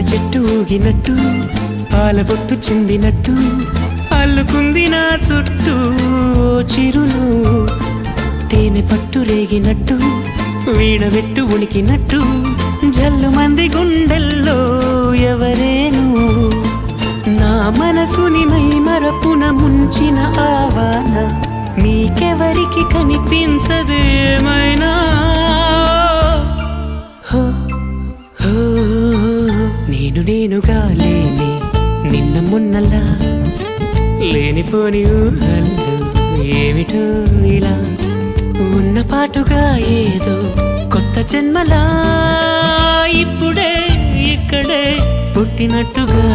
చెట్టు ఊగినట్టు పాల బొట్టు చిందినట్టు అల్లుకుంది నా చుట్టూ చిరును తేనె పట్టు రేగినట్టు వీణవెట్టు ఉనికినట్టు జల్లు మంది గుండెల్లో ఎవరేను నా మనసుని మై మరపున ముంచిన ఆవాన నీకెవరికి కనిపించదేమైనా నేనుగా లేని నిన్న మొన్నలా లేనిపోని ఊహల్లో ఏమిటో ఇలా ఉన్న పాటుగా ఏదో కొత్త జన్మలా ఇప్పుడే ఇక్కడే పుట్టినట్టుగా